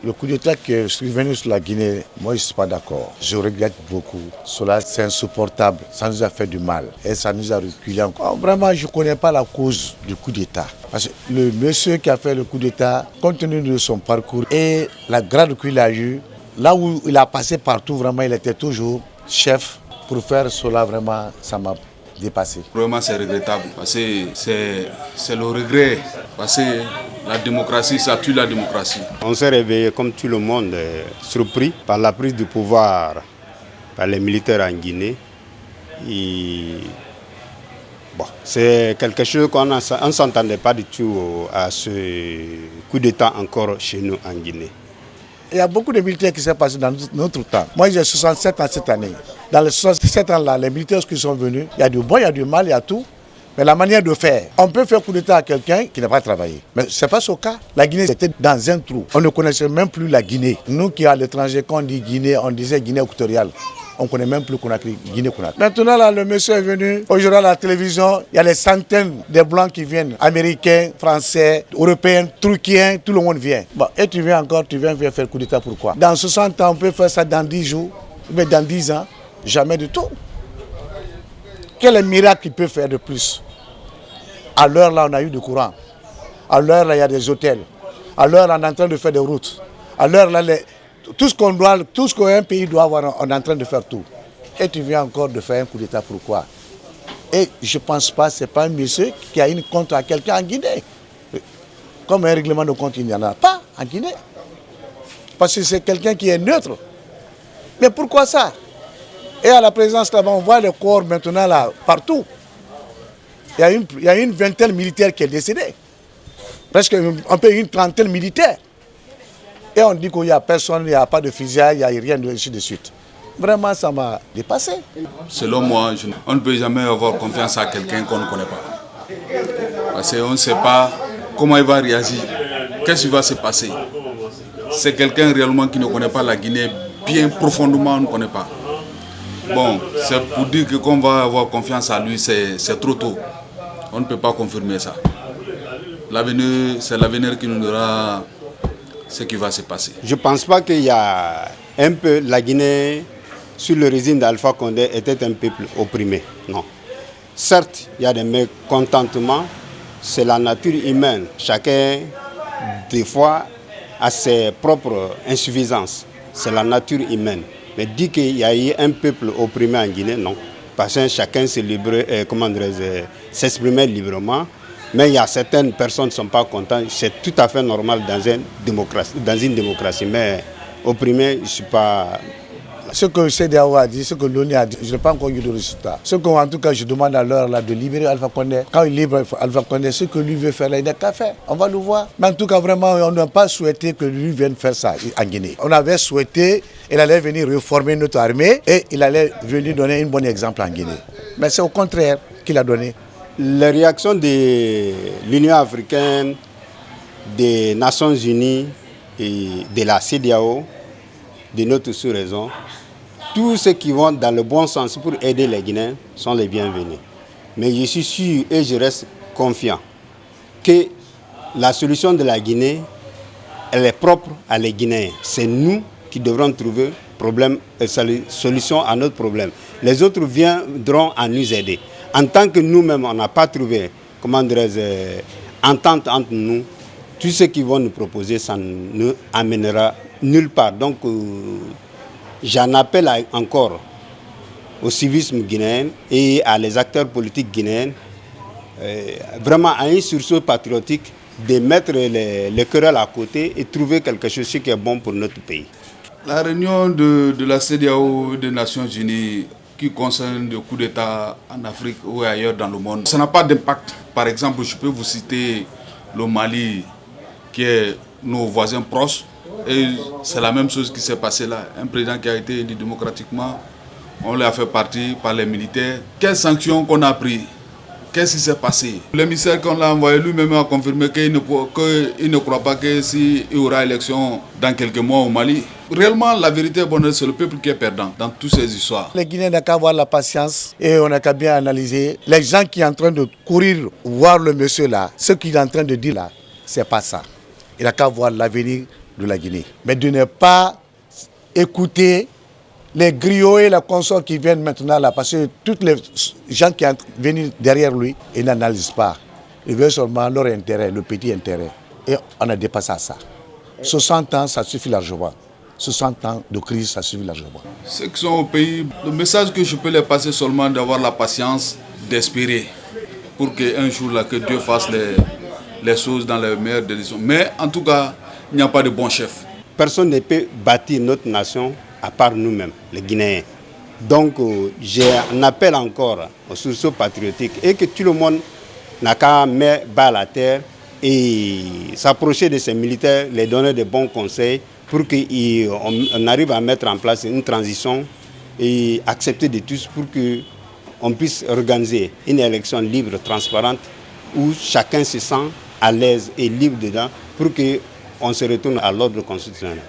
Le coup d'État qui est survenu sur la Guinée, moi je ne suis pas d'accord. Je regrette beaucoup. Cela c'est insupportable. Ça nous a fait du mal et ça nous a reculé encore. Vraiment, je ne connais pas la cause du coup d'État. Parce que le monsieur qui a fait le coup d'État, compte tenu de son parcours et la grade qu'il a eue, là où il a passé partout, vraiment, il était toujours chef. Pour faire cela, vraiment, ça m'a dépassé. Vraiment, c'est regrettable. Parce que c'est le regret. Parce que la démocratie, ça tue la démocratie. On s'est réveillé comme tout le monde, surpris par la prise du pouvoir par les militaires en Guinée. Et bon, c'est quelque chose qu'on ne s'entendait pas du tout à ce coup d'État encore chez nous en Guinée. Il y a beaucoup de militaires qui sont passés dans notre temps. Moi, j'ai 67 ans cette année. Dans les 67 ans-là, les militaires qui sont venus, il y a du bon, il y a du mal, il y a tout. Mais la manière de faire, on peut faire coup d'État à quelqu'un qui n'a pas travaillé. Mais ce n'est pas ce cas. La Guinée était dans un trou. On ne connaissait même plus la Guinée. Nous qui à l'étranger, quand on dit Guinée, on disait Guinée équatoriale. On ne connaît même plus Conakry, Guinée-Conakry. Maintenant, là, le monsieur est venu. Aujourd'hui, à la télévision, il y a des centaines de Blancs qui viennent. Américains, Français, Européens, Turquiens, tout le monde vient. Bon, et tu viens encore, tu viens faire coup d'État, pourquoi? Dans 60 ans, on peut faire ça dans 10 jours, mais dans 10 ans, jamais du tout. Quel miracle il peut faire de plus? À l'heure, là, on a eu du courant. À l'heure, là, il y a des hôtels. À l'heure, là, on est en train de faire des routes. À l'heure, là, tout ce qu'un pays doit avoir, on est en train de faire tout. Et tu viens encore de faire un coup d'État, pourquoi? Et je ne pense pas, ce n'est pas un monsieur qui a une compte à quelqu'un en Guinée. Comme un règlement de compte, il n'y en a pas en Guinée. Parce que c'est quelqu'un qui est neutre. Mais pourquoi ça? Et à la présidence là-bas, on voit le corps maintenant là, partout. Il y a une vingtaine militaire qui est décédée. Presque un peu une trentaine militaire. Et on dit qu'il n'y a personne, il n'y a pas de fusillade, il n'y a rien de suite. Vraiment, ça m'a dépassé. Selon moi, on ne peut jamais avoir confiance à quelqu'un qu'on ne connaît pas. Parce qu'on ne sait pas comment il va réagir, qu'est-ce qui va se passer. C'est quelqu'un réellement qui ne connaît pas la Guinée, bien profondément, on ne connaît pas. Bon, c'est pour dire qu'on va avoir confiance à lui, c'est trop tôt. On ne peut pas confirmer ça. L'avenir, c'est l'avenir qui nous dira ce qui va se passer. Je ne pense pas qu'il y a un peu la Guinée, sous le régime d'Alpha Condé, était un peuple opprimé. Non. Certes, il y a des mécontentements, c'est la nature humaine. Chacun, des fois, a ses propres insuffisances. C'est la nature humaine. Mais dire qu'il y a eu un peuple opprimé en Guinée, non. Parce que chacun s'exprimait librement. Mais il y a certaines personnes qui ne sont pas contentes. C'est tout à fait normal dans une démocratie. Mais opprimé, je ne suis pas... Ce que le CEDEAO a dit, ce que l'ONU a dit, je n'ai pas encore eu de résultat. Ce qu'en tout cas, je demande à l'heure de libérer Alpha Condé. Quand il libère Alpha Condé, ce que lui veut faire là, il n'a qu'à faire. On va le voir. Mais en tout cas, vraiment, on n'a pas souhaité que lui vienne faire ça en Guinée. On avait souhaité qu'il allait venir réformer notre armée et il allait venir donner un bon exemple en Guinée. Mais c'est au contraire qu'il a donné. Les réactions de l'Union africaine, des Nations unies et de la CEDEAO, de notre sous-région, tous ceux qui vont dans le bon sens pour aider les Guinéens sont les bienvenus. Mais je suis sûr et je reste confiant que la solution de la Guinée, elle est propre à les Guinéens. C'est nous qui devrons trouver solution à notre problème. Les autres viendront à nous aider. En tant que nous-mêmes, on n'a pas trouvé, entente entre nous, tout ce qu'ils vont nous proposer, ça ne nous amènera nulle part. Donc, j'en appelle encore au civisme guinéen et à les acteurs politiques guinéens, vraiment à un sursaut patriotique, de mettre les querelles à côté et trouver quelque chose qui est bon pour notre pays. La réunion de la CEDEAO des Nations Unies qui concerne le coup d'État en Afrique ou ailleurs dans le monde, ça n'a pas d'impact. Par exemple, je peux vous citer le Mali, qui est nos voisins proches, et c'est la même chose qui s'est passé là. Un président qui a été élu démocratiquement, on l'a fait partir par les militaires. Quelles sanctions qu'on a prises? Qu'est-ce qui s'est passé? L'émissaire qu'on l'a envoyé lui-même a confirmé qu'il ne croit pas que s'il y aura élection dans quelques mois au Mali. Réellement, la vérité est bonne, c'est le peuple qui est perdant dans toutes ces histoires. Les Guinéens n'ont qu'à avoir la patience et on n'a qu'à bien analyser. Les gens qui sont en train de courir voir le monsieur là, ce qu'il est en train de dire là, c'est pas ça. Il n'a qu'à voir l'avenir de la Guinée. Mais de ne pas écouter les griots et les consorts qui viennent maintenant là, parce que tous les gens qui sont venus derrière lui, ils n'analysent pas. Ils veulent seulement leur intérêt, le petit intérêt. Et on a dépassé ça. 60 ans, ça suffit largement. 60 ans de crise, ça suffit largement. Ceux qui sont au pays, le message que je peux leur passer seulement d'avoir la patience, d'espérer, pour qu'un jour là, que Dieu fasse les choses dans les meilleures directions. Mais en tout cas, il n'y a pas de bon chef. Personne ne peut bâtir notre nation à part nous-mêmes, les Guinéens. Donc, j'ai un appel encore aux sursaut patriotiques et que tout le monde n'a qu'à mettre bas à la terre et s'approcher de ces militaires, les donner de bons conseils pour qu'on arrive à mettre en place une transition et accepter de tous pour qu'on puisse organiser une élection libre, transparente, où chacun se sent à l'aise et libre dedans pour qu'on se retourne à l'ordre constitutionnel.